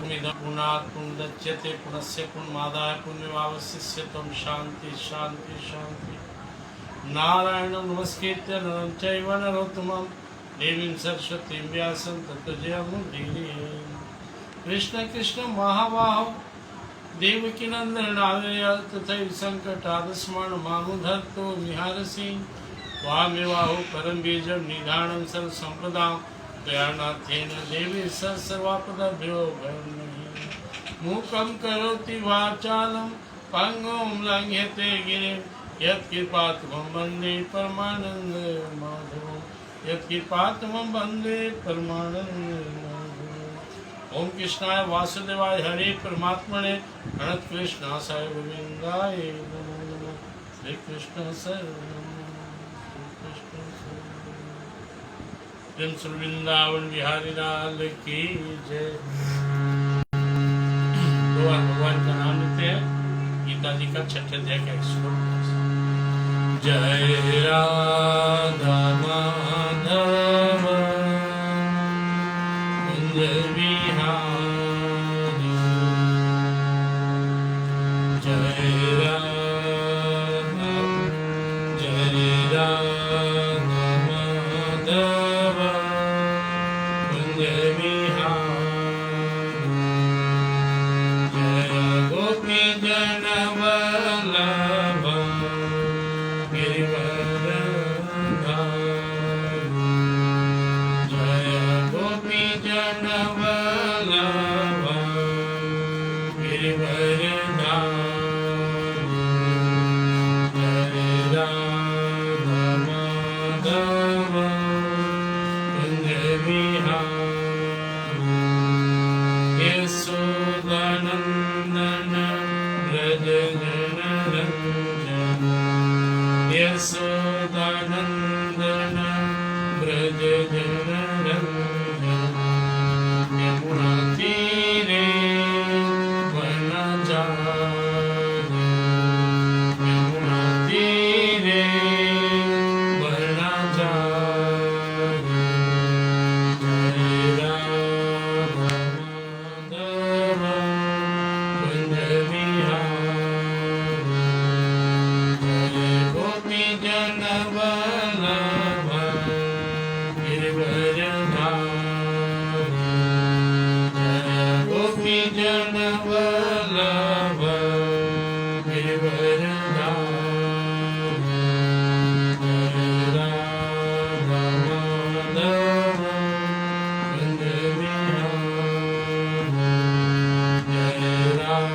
पूर्णमिदं पुनात् पुनरुदच्यते पुनस्य पुनमादाय पुण्यमावशिष्य त्वं शांति शांति शांति। नारायणं नमस्कृत्य नरं चैव नरोत्तमं देवीं सरस्वतीं व्यासं ततो जयमुदीरये। कृष्ण कृष्ण महाबाहो देवकी नंदनालय तथैव संकटादस्मरण मामुधर्तो निहारसि त्वामेवाहो परम बीजं निधानं सर्वसम्पदां दयानाथेन देवी सर्वापदाभ्यो भयं नहि। मूकं करोति वाचालं पङ्गुं लङ्घयते गिरिं यत्कृपातमं वन्दे परमानन्दं माधवं यत्कृपातमं वन्दे परमानन्दं माधवम्। ओम कृष्णाय वासुदेवाय हरे परमात्मने प्रणत कृष्णाय गोविंदाय नमो नमः। श्री कृष्ण शरणं श्री वृंदावन बिहारी लाल की जय। भगवान का नाम लेते हैं। गीता जी का 6 अध्याय का श्लोक। जय राधा माधव कुंज बिहारी जय राधा माधव कुंज बिहारी जय गोपी जन वल्लभ यशोदानंदन ब्रज जन रंजन यमुना तीरे वनचारि यमुना तीरे वनचारि जय राम माधव कुंज बिहारी जय गोपी जन वल्लभ गिरिवरधारी जय गोपी जन वल्लभ गिरिवरधारी जय राम माधव कुंज बिहारी जय राम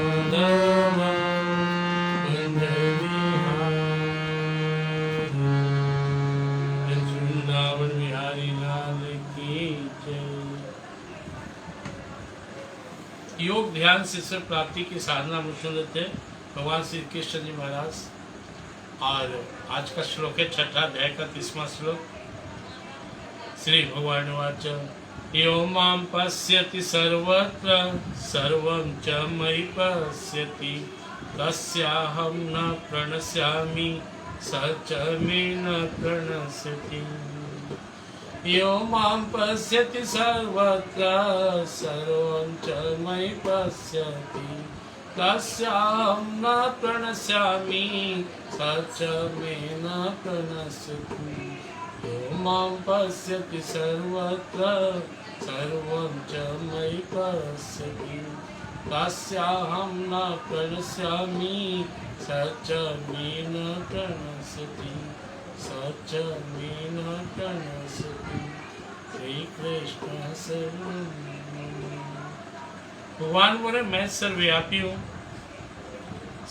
माधव कुंज बिहारी वृंदावन बिहारी लाल की जय। योग ध्यान से ईश्वर प्राप्ति की साधना में सुनते भगवान श्री कृष्ण जी महाराज। और आज का श्लोक है 6 अध्याय का 30वां श्लोक। श्री भगवान वाच यो मां पश्यति सर्वत्र सर्वं च मयि पश्यति तस्याहं न प्रणश्यामि स च मे न प्रणश्यति। यो मां पश्यति सर्वत्र सर्वं च मयि पश्यति तस्याहं न प्रणश्यामि स च मे न प्रणश्यति। यो मां पश्यति सर्वत्र सर्वं च मयि पश्यति तस्याहं न प्रणश्यामि स च मे न प्रणश्यति स च मे न प्रणश्यति। श्री कृष्ण शरणं। भगवान बोले मैं सर्वव्यापी हूँ,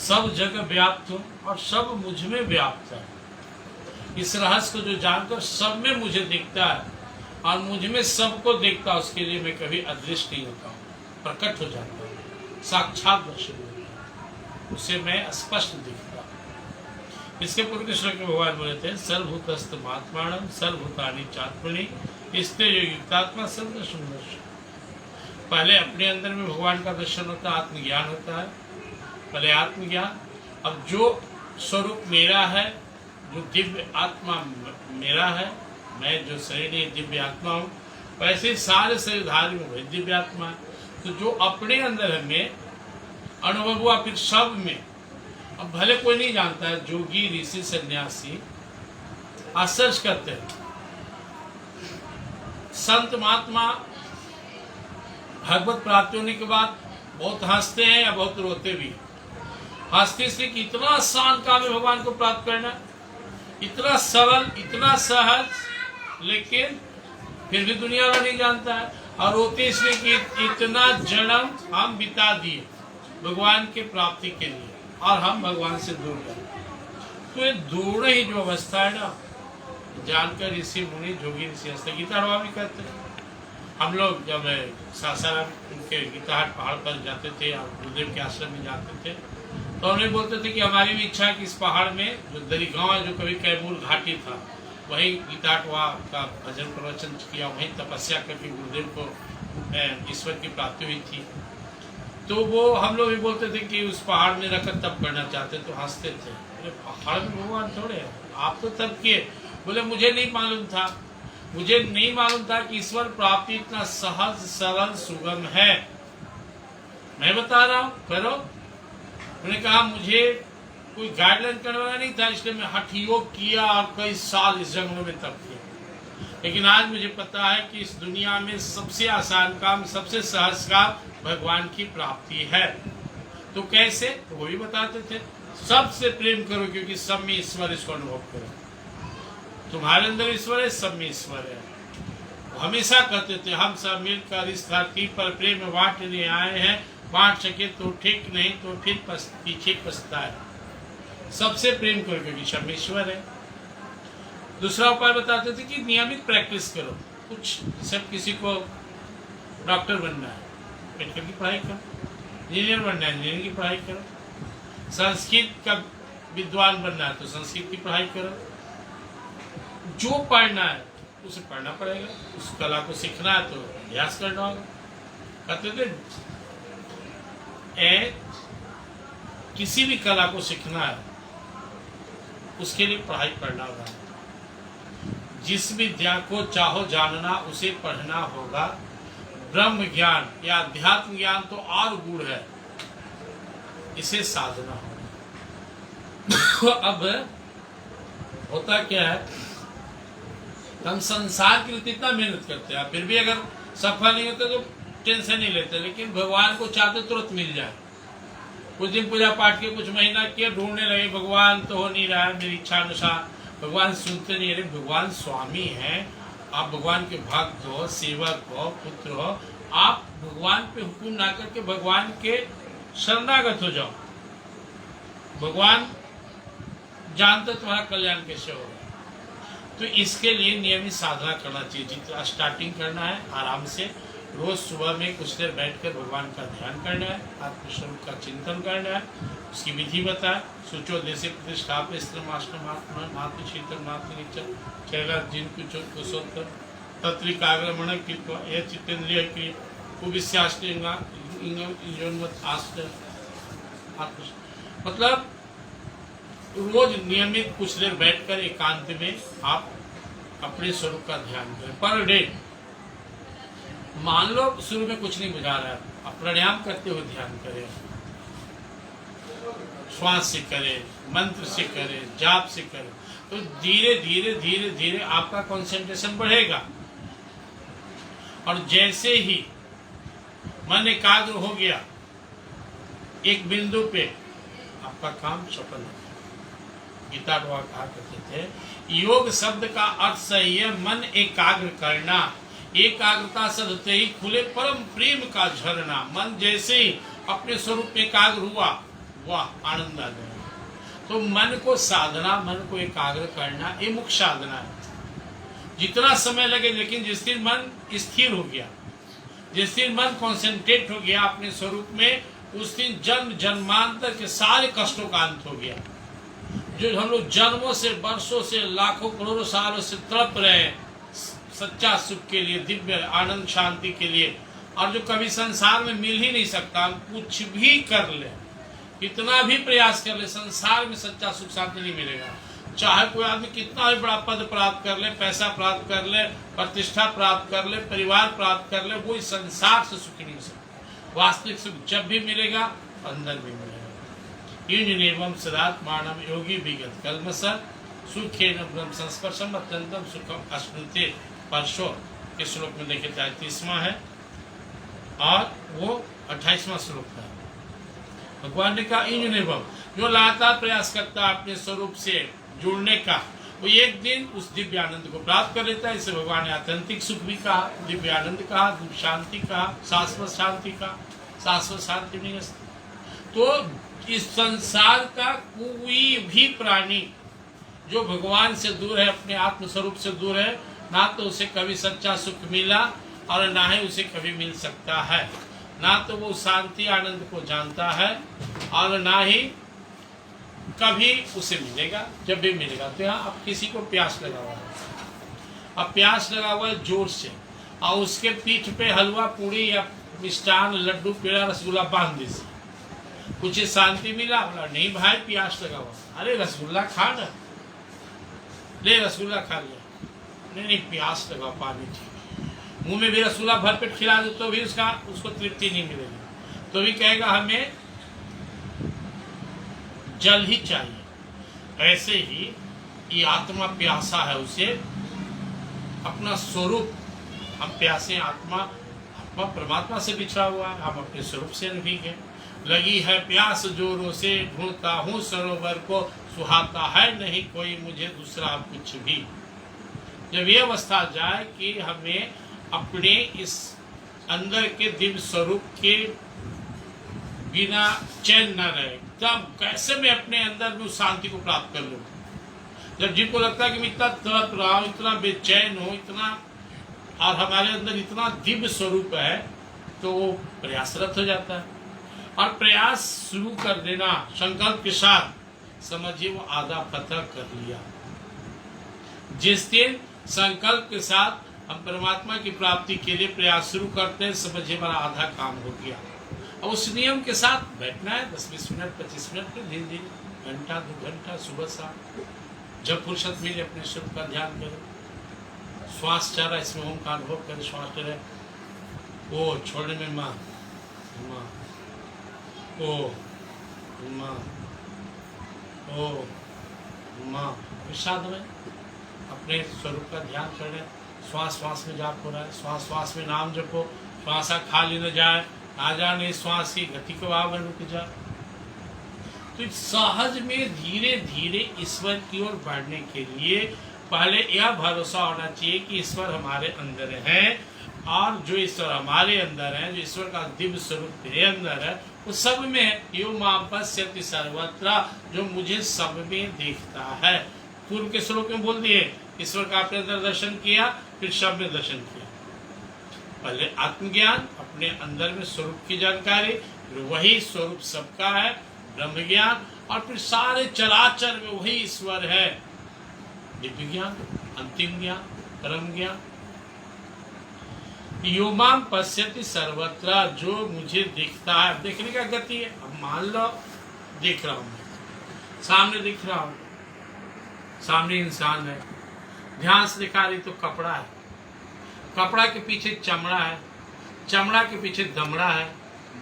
सब जगह व्याप्त हूँ और सब मुझ में व्याप्त है। इस रहस्य को जो जानकर सब में मुझे दिखता है और मुझ में सबको दिखता है, उसके लिए मैं कभी अदृश्य नहीं होता हूँ, प्रकट हो जाता हूँ, साक्षात दर्शन होता है, उसे मैं स्पष्ट दिखता हूँ। इसके पूर्व के श्लोक में भगवान बोले थे सर्वभूतस्थ महात्मानम सर्वभूतानि चात्मनि स्ते युक्तात्मा सर्वदर्शन। पहले अपने अंदर में भगवान का दर्शन होता है, आत्मज्ञान होता है। पहले आत्मज्ञान, अब जो स्वरूप मेरा है, जो दिव्य आत्मा मेरा है, मैं जो शरीर दिव्य आत्मा हूँ, वैसे ही सारे शरीरधारी में वही दिव्यात्मा है। तो जो अपने अंदर में अनुभव हुआ फिर सब में, अब भले कोई नहीं जानता है, जोगी ऋषि सन्यासी आश्चर्य करते हैं, संत महात्मा भगवत प्राप्ति होने के बाद बहुत हंसते हैं या बहुत रोते भी। हंसते इसलिए कि इतना आसान काम है भगवान को प्राप्त करना, इतना सरल, इतना सहज, लेकिन फिर भी दुनिया वाला नहीं जानता है। और रोते इसलिए कि इतना जन्म हम बिता दिए भगवान के प्राप्ति के लिए और हम भगवान से दूर गए। तो ये दोनों ही जो अवस्था है ना, जानकर ऋषि मुनि जोगी ऋषि हंसते। गीता भी कहते हैं, हम लोग जब सासाराम उनके गीताहाट पहाड़ पर जाते थे और गुरुदेव के आश्रम में जाते थे, तो उन्हें बोलते थे कि हमारी भी इच्छा है कि इस पहाड़ में जो दरी गाँव है, जो कभी कैमूर घाटी था, वहीं गीताहाट वहाँ का भजन प्रवचन किया, वहीं तपस्या करके गुरुदेव को ईश्वर की प्राप्ति हुई थी। तो वो हम लोग भी बोलते थे कि उस पहाड़ में रखकर तप करना चाहते, तो हंसते थे, पहाड़ में भगवान थोड़े है, आप तो तप किए। बोले मुझे नहीं मालूम था, मुझे नहीं मालूम था कि ईश्वर प्राप्ति इतना सहज सरल सुगम है। मैं बता रहा हूँ करो। उन्होंने कहा मुझे कोई गाइडलाइन करने वाला नहीं था, इसलिए मैं हठ योग किया और कई साल इस जंगलों में तप किया। लेकिन आज मुझे पता है कि इस दुनिया में सबसे आसान काम, सबसे सहज काम भगवान की प्राप्ति है। तो कैसे, तो वो भी बताते थे, सबसे प्रेम करो क्योंकि सब में ईश्वर, इसको अनुभव करो। तुम्हारे अंदर ईश्वर है, सब में ईश्वर है। वो हमेशा कहते थे, हम सब मिलकर इस धरती पर प्रेम बांटने आए हैं, बांट सके तो ठीक, नहीं तो फिर पीछे पछताए। सबसे प्रेम करो क्योंकि सब में ईश्वर है। दूसरा उपाय बताते थे कि नियमित प्रैक्टिस करो। कुछ सब किसी को डॉक्टर बनना है, मेडिकल की पढ़ाई करो, इंजीनियर बनना है, इंजीनियरिंग की पढ़ाई करो, संस्कृत का विद्वान बनना है तो संस्कृत की पढ़ाई करो। जो पढ़ना है उसे पढ़ना पड़ेगा, उस कला को सीखना है तो अभ्यास करना होगा। कहते थे किसी भी कला को सीखना है उसके लिए पढ़ाई पढ़ना होगा। जिस विद्या को चाहो जानना उसे पढ़ना होगा। ब्रह्म ज्ञान या अध्यात्म ज्ञान तो और गुण है, इसे साधना होगा। अब होता क्या है, हम संसार के लिए इतना मेहनत करते हैं, फिर भी अगर सफल नहीं होते तो टेंशन नहीं लेते, लेकिन भगवान को चाहते तुरंत मिल जाए। कुछ दिन पूजा पाठ के, कुछ महीना किए, ढूंढने लगे, भगवान तो हो नहीं रहा है मेरी इच्छा अनुसार, भगवान सुनते नहीं। अरे भगवान स्वामी है, आप भगवान के भक्त हो, सेवक हो, पुत्र हो, आप भगवान पे हुक्म ना करके भगवान के शरणागत हो जाओ। भगवान जानते तुम्हारा कल्याण कैसे होगा। तो इसके लिए नियमित साधना करना चाहिए। जितना स्टार्टिंग करना है आराम से, रोज सुबह में कुछ देर बैठकर भगवान का ध्यान करना है, आत्मस्वरूप का चिंतन करना है, उसकी विधि बताए। सोचो देशे प्रतिष्ठा पे मातृ शीतल मातृ नीचल चेला जिन कुशोत्तर तत्रिकाग्रमण कृत्वा यह चित्तेन्द्रिय की मतलब रोज नियमित कुछ देर बैठकर एकांत में आप अपने स्वरूप का ध्यान करें पर डे। मान लो शुरू में कुछ नहीं बुझा रहा है, आप प्राणायाम करते हुए ध्यान करें, श्वास से करें, मंत्र से करें, जाप से करें, तो धीरे धीरे धीरे धीरे आपका कंसंट्रेशन बढ़ेगा। और जैसे ही मन एकाग्र हो गया एक बिंदु पे, आपका काम सफल हो। गीता द्वारा कहा करते थे, योग शब्द का अर्थ सही है मन एकाग्र करना। एकाग्रता सदते ही खुले परम प्रेम का झरना। मन जैसे ही अपने स्वरूप में एकाग्र हुआ, वाह आनंद आ गया। तो मन को साधना, मन को एकाग्र करना, ये मुख्य साधना है। जितना समय लगे, लेकिन जिस दिन मन स्थिर हो गया, जिस दिन मन कॉन्सेंट्रेट हो गया अपने स्वरूप में, उस दिन जन्म जन्मांतर के सारे कष्टों का अंत हो गया। जो हम लोग जन्मों से, वर्षों से, लाखों करोड़ों सालों से तड़प रहे सच्चा सुख के लिए, दिव्य आनंद शांति के लिए, और जो कभी संसार में मिल ही नहीं सकता, हम कुछ भी कर ले, कितना भी प्रयास कर ले, संसार में सच्चा सुख शांति नहीं मिलेगा। चाहे कोई आदमी कितना भी बड़ा पद प्राप्त कर ले, पैसा प्राप्त कर ले, प्रतिष्ठा प्राप्त कर ले, परिवार प्राप्त कर ले, वो इस संसार से सुखी नहीं सकता। वास्तविक सुख जब भी मिलेगा अंदर भी मिलेगा। यूनिवम सदात्मानम योगी विगत कल्मस सुखेन ब्रह्म संस्पर्शम अत्यंतम सुखम अश्नुते। परसों के श्लोक में देखे 33वां है और वो 28वां श्लोक है। भगवान ने कहा यूनिवम, जो लगातार प्रयास करता है अपने स्वरूप से जुड़ने का, वो एक दिन उस दिव्य आनंद को प्राप्त कर लेता है। इसे भगवान ने आत्यंतिक सुख भी कहा, दिव्य आनंद कहा, दिव्य शांति कहा, शाश्वत शांति कहा। शाश्वत शांति नहीं है। तो इस संसार का कोई भी प्राणी जो भगवान से दूर है, अपने आत्म स्वरूप से दूर है, ना तो उसे कभी सच्चा सुख मिला और ना ही उसे कभी मिल सकता है। ना तो वो शांति आनंद को जानता है और ना ही कभी उसे मिलेगा। जब भी मिलेगा तो यहाँ अब किसी को प्यास लगा हुआ है, अब प्यास लगा हुआ है जोर से, और उसके पीठ पे हलवा पूड़ी या मिष्टान लड्डू पेड़ा रसगुल्ला बांध दी, कुछ शांति मिला? बोला नहीं भाई प्यास लगा हुआ। अरे रसगुल्ला खा ना, ले रसगुल्ला खा लिया। नहीं प्यास लगा, पानी चाहिए। मुंह में भी रसगुल्ला भरपेट खिला दो तो भी उसको तृप्ति नहीं मिलेगी, तो भी कहेगा हमें जल ही चाहिए। ऐसे ही ये आत्मा प्यासा है, उसे अपना स्वरूप, हम प्यासे आत्मा परमात्मा से बिछड़ा हुआ है, हम अपने स्वरूप से नहीं है। लगी है प्यास जोरों से, ढूंढता हूँ सरोवर को, सुहाता है नहीं कोई मुझे दूसरा कुछ भी। जब ये अवस्था जाए कि हमें अपने इस अंदर के दिव्य स्वरूप के बिना चैन न रहे, तब कैसे मैं अपने अंदर में उस शांति को प्राप्त कर लूं। जब जिनको लगता है कि मैं इतना तड़प रहा हूं, इतना बेचैन हूं, इतना, और हमारे अंदर इतना दिव्य स्वरूप है, तो वो प्रयासरत हो जाता है। और प्रयास शुरू कर देना संकल्प के साथ, समझिए वो आधा फतह कर लिया। जिस दिन संकल्प के साथ हम परमात्मा की प्राप्ति के लिए प्रयास शुरू करते हैं, समझिए हमारा आधा काम हो गया। और उस नियम के साथ बैठना है 10-20 मिनट 25 मिनट में, धीरे धीरे घंटा 2 घंटा सुबह शाम, जब फुर्सत मिले अपने स्वरूप का ध्यान करें। श्वास चल रहा है, इसमें ओम का अनुभव करें, श्वास चले, ओ छोड़ने में माँ माँ, ओ माँ, ओ माँ, विषाद में अपने स्वरूप का ध्यान करें। श्वास श्वास में जाप हो रहा है, श्वास श्वास में नाम जपो, श्वास खाली न जाए, आ जाने श्वास की गति को भाव रुक जाए। तो सहज में धीरे धीरे ईश्वर की ओर बढ़ने के लिए पहले यह भरोसा होना चाहिए कि ईश्वर हमारे अंदर है, और जो ईश्वर हमारे अंदर है, जो ईश्वर का दिव्य स्वरूप मेरे अंदर है, वो सब में यो मां पश्यति सर्वत्र, जो मुझे सब में देखता है। पूर्व के श्लोक में बोल दिए, ईश्वर का अपने अंदर दर्शन किया, फिर सब में दर्शन किया। पहले आत्मज्ञान, अपने अंदर में स्वरूप की जानकारी, फिर वही स्वरूप सबका है, ब्रह्म ज्ञान, और फिर सारे चराचर में वही ईश्वर है, दिव्य ज्ञान, अंतिम ज्ञान, परम ज्ञान। योमाम पश्यति सर्वत्र, जो मुझे दिखता है। देखने का गति है, अब मान लो देख रहा हूं, मैं सामने दिख रहा हूं, सामने इंसान है, ध्यान से दिखा रही तो कपड़ा है, कपड़ा के पीछे चमड़ा है, चमड़ा के पीछे दमड़ा है,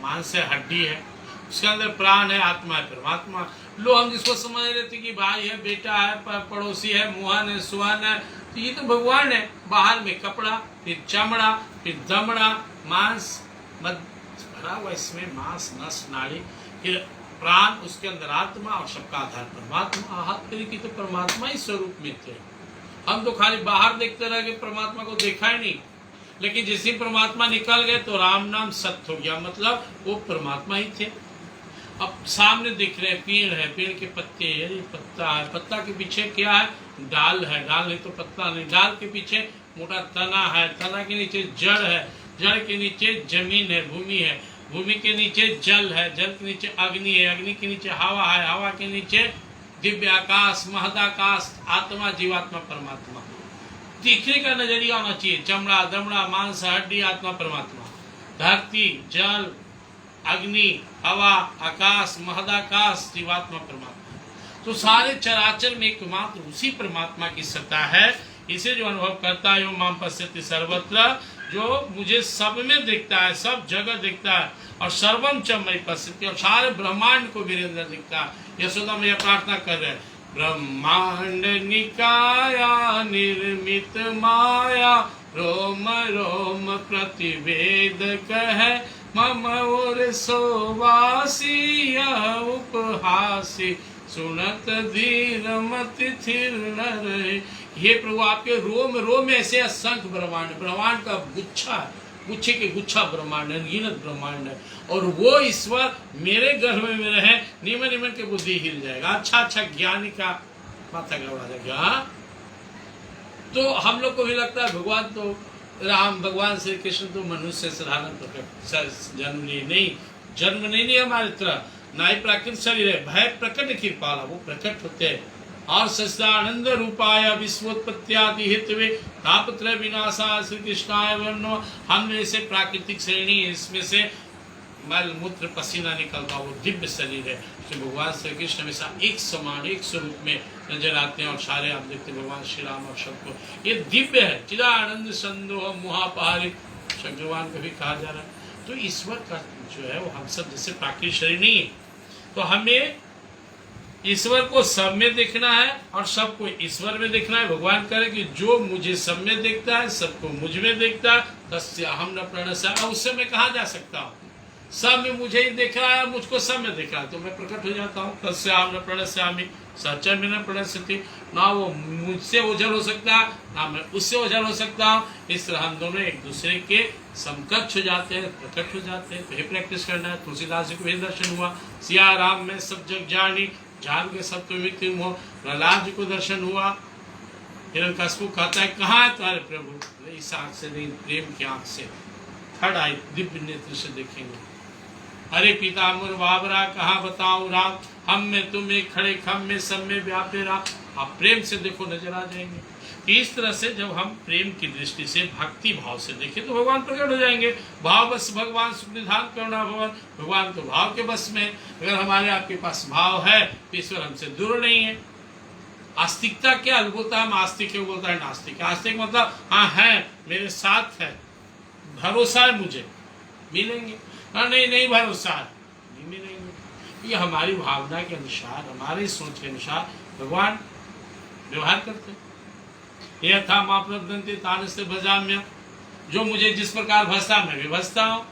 मांस है, हड्डी है, उसके अंदर प्राण है, आत्मा है, परमात्मा। लो हम जिसको समझ रहे थे कि भाई है, बेटा है, पड़ोसी है, मुहन है, सुहान है, तो ये तो भगवान है। बाहर में कपड़ा, फिर चमड़ा, फिर दमड़ा, मांस भरा हुआ, इसमें मांस, नस, नाड़ी, फिर प्राण, उसके अंदर आत्मा, और सबका आधार परमात्मा। आहत की तो परमात्मा ही स्वरूप में थे। हम तो खाली बाहर देखते रह गए, परमात्मा को देखा ही नहीं। लेकिन जिस दिन परमात्मा निकल गए तो राम नाम सत्य हो गया, मतलब वो परमात्मा ही थे। अब सामने दिख रहे पेड़ है, पेड़ के पत्ते, ये पत्ता है, पत्ता के पीछे क्या है, डाल है, डाल नहीं तो पत्ता नहीं, डाल के पीछे मोटा तना है, तना के नीचे जड़ है, जड़ के नीचे जमीन है, भूमि है, भूमि के नीचे जल है, जल के नीचे अग्नि है, अग्नि के नीचे हवा है, हवा के नीचे दिव्य आकाश, महदाकाश, आत्मा, जीवात्मा, परमात्मा। दिखने का नजरिया होना चाहिए, चमड़ा, दमड़ा, मांस, हड्डी, आत्मा, परमात्मा, धरती, जल, अग्नि, हवा, आकाश, महदाकाश, जीवात्मा, परमात्मा। तो सारे चराचर में एकमात्र उसी परमात्मा की सत्ता है। इसे जो अनुभव करता है वो माम पश्यति सर्वत्र, जो मुझे सब में दिखता है, सब जगह दिखता है, और सर्वम च मयि पश्यति, और सारे ब्रह्मांड को मेरे अंदर दिखता है। यशोदा मैया प्रार्थना कर रहे हैं, ब्रह्मांड निकाया निर्मित माया, रोम रोम प्रतिवेद कह, मम और सोवासी उपहासी, सुनत धीर मति थिर न रहे। हे प्रभु, आपके रोम रोम ऐसे असंख्य ब्रह्मांड, ब्रह्मांड का गुच्छा, गुच्छे के गुच्छा ब्रह्मांड है, अनगिनत ब्रह्मांड है, और वो ईश्वर मेरे गर्भ में रहे, निमन निमन के बुद्धि हिल जाएगा। अच्छा अच्छा ज्ञानी का माथा गड़बड़ा जाएगा। तो हम लोग को भी लगता है भगवान तो राम, भगवान श्री कृष्ण तो मनुष्य साधारण जन्म नहीं, जन्म नहीं लिया हमारे तरह, ना ही प्राकृतिक शरीर है, भय प्रकट कृपाला, वो प्रकट होते हैं। और सच्चिदानंद रूपाय विश्वोत्पत्त्यादि हेतवे तापत्रय विनाशा श्री कृष्णाय वनो। हम जैसे प्राकृतिक श्रेणी है, इसमें से मल मूत्र पसीना निकलता, वो दिव्य शरीर है। तो भगवान श्री कृष्ण हमेशा एक समान, एक स्वरूप में नजर आते हैं, और सारे आप देखते भगवान श्री राम और सबको ये दिव्य है। चिदानंद संदोह मुहापहारी भगवान को भी कहा जा रहा है। तो ईश्वर का जो है वो हम सब जैसे प्राकृतिक शरीर नहीं है, तो हमें ईश्वर को सब में देखना है और सबको ईश्वर में देखना है। भगवान करे कि जो मुझे सब में देखता है, सबको मुझ में देखता है, तस्य हम न प्रणश्यामि। उससे मैं कहाँ जा सकता हूँ? सब में मुझे ही देख रहा है, मुझको सब में देख रहा है, तो मैं प्रकट हो जाता हूँ। तस्य हम न प्रणश्यामि, सच्चा में न प्रणश्यति। ना वो मुझसे ओझल हो सकता है, ना मैं उससे ओझल हो सकता हूँ। इस तरह हम दोनों एक दूसरे के समकक्ष हो जाते हैं, प्रकट हो जाते हैं। तो ये प्रैक्टिस करना है। तुलसीदास जी को भी दर्शन हुआ, सिया राम में सब जग जानी, जान के सब तो मृत्यु हो। प्रहलाद जी को दर्शन हुआ, हिरण्यकशिपु कहता है कहाँ है तुम्हारे प्रभु? इस आंख से नहीं, प्रेम की आंख से, थर्ड आई, दिव्य नेत्र से देखेंगे। अरे पीताम्बर बाबरा कहाँ बताऊं राम, हम में तुम एक खड़े, खम में सब में व्यापे राम। आप प्रेम से देखो, नजर आ जाएंगे। इस तरह से जब हम प्रेम की दृष्टि से, भक्ति भाव से देखें तो भगवान प्रकट हो जाएंगे। भाव बस भगवान सुख निधान करुणा भवन, भगवान तो भाव के बस में। अगर हमारे आपके पास भाव है तो ईश्वर हमसे दूर नहीं है। आस्तिकता क्या बोलता है? हम आस्तिक क्यों बोलता है नास्तिक? आस्तिक मतलब हाँ है, मेरे साथ है, भरोसा है, मुझे मिलेंगे। हाँ नहीं, नहीं भरोसा है, नहीं मिलेंगे। ये हमारी भावना के अनुसार, हमारी सोच के अनुसार भगवान व्यवहार करते हैं। यह था माँ प्रदंते तान से भजाम्य, जो मुझे जिस प्रकार भजता मैं भी भजता हूँ।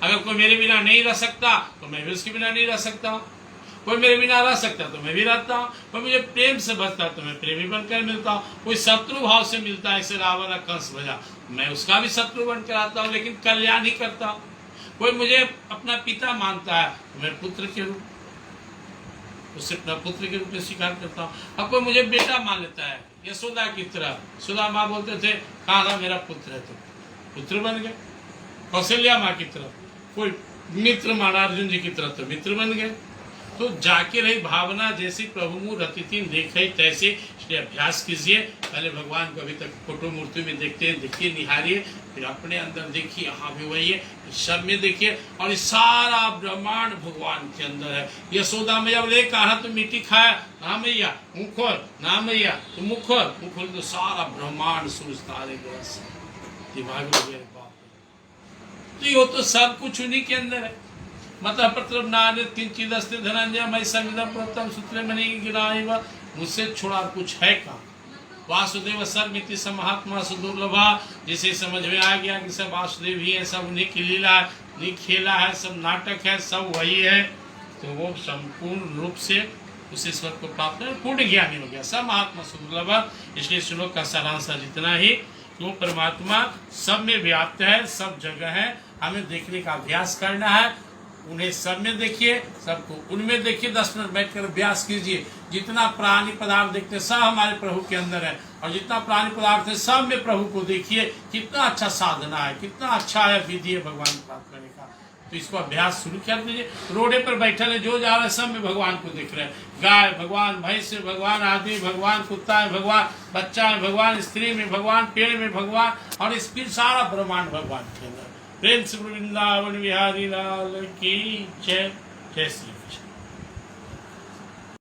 अगर कोई मेरे बिना नहीं रह सकता तो मैं भी उसके बिना नहीं रह सकता हूँ। कोई मेरे बिना रह सकता तो मैं भी रहता हूँ। कोई मुझे प्रेम से भजता तो मैं प्रेमी बनकर मिलता हूँ। कोई शत्रु भाव से मिलता है, ऐसे रावण कंस भजा, मैं उसका भी शत्रु बनकर आता हूँ, लेकिन कल्याण ही करता हूँ। कोई मुझे अपना पिता मानता है तो मैं पुत्र के रूप, उससे अपना पुत्र के रूप में स्वीकार करता हूँ। अब कोई मुझे बेटा मान लेता है, यशोदा की तरह, सुधा माँ बोलते थे कहाँ था मेरा पुत्र है, तो पुत्र बन गए। कौशल्या माँ की तरफ कोई मित्र माना, अर्जुन जी की तरफ तो मित्र बन गए। तो जाके रही भावना जैसी प्रभु मुँह रतिथि देखे तैसे, इसलिए अभ्यास कीजिए। पहले भगवान को अभी तक फोटो मूर्ति में देखते हैं, देखिए, निहारिए, फिर अपने अंदर देखिए, हाँ भी वही है, सब में देखिए। और इस सारा ब्रह्मांड भगवान के अंदर है। यशोदा मैया बोले कहा तो मिट्टी खाया, ना मैया मुँह खोल, ना मैया तो मुँह खोल, मुँह खोल तो सारा ब्रह्मांड सूरज तारे ग्रस दिमाग में गए। बाप, तो ये तो सब कुछ उन्हीं के अंदर है। मतलब प्रतरब नारे किंचित अस्ते धनंजय मैं संविदम प्रतम सूत्र में नहीं गिराए, मुझसे छोड़ा कुछ है कहाँ? वासुदेव सर्वमिति समहात्मा सुदुर्लभा, जिसे समझ में आ गया कि सब वासुदेव ही है, सब उन्हीं की लीला है, उन्हीं खेला है, सब नाटक है, सब वही है, तो वो संपूर्ण रूप से उस ईश्वर को प्राप्त है, पूर्ण ज्ञानी हो गया। सब महात्मा सुदुर्लभा। इसलिए श्लोक का सारांश जितना ही, वो परमात्मा सब में व्याप्त है, सब जगह है। हमें देखने का अभ्यास करना है। उन्हें सब में देखिए, सबको उनमें देखिए। 10 मिनट बैठकर अभ्यास कीजिए। जितना प्राणी पदार्थ देखते हैं सब हमारे प्रभु के अंदर है, और जितना प्राणी पदार्थ है सब में प्रभु को देखिए। कितना अच्छा साधना है, कितना अच्छा है विधि है भगवान प्राप्त करने का। तो इसको अभ्यास शुरू कर दीजिए। रोडे पर बैठल है, जो जा रहा है सब में भगवान को देख रहे हैं। गाय भगवान, भैंस भगवान, आदमी भगवान, कुत्ता है भगवान, बच्चा है भगवान, स्त्री में भगवान, पेड़ में भगवान, और इस फिर सारा ब्रह्मांड भगवान के अंदर। प्रेम से वृंदावन बिहारी लाल की जय। जय श्री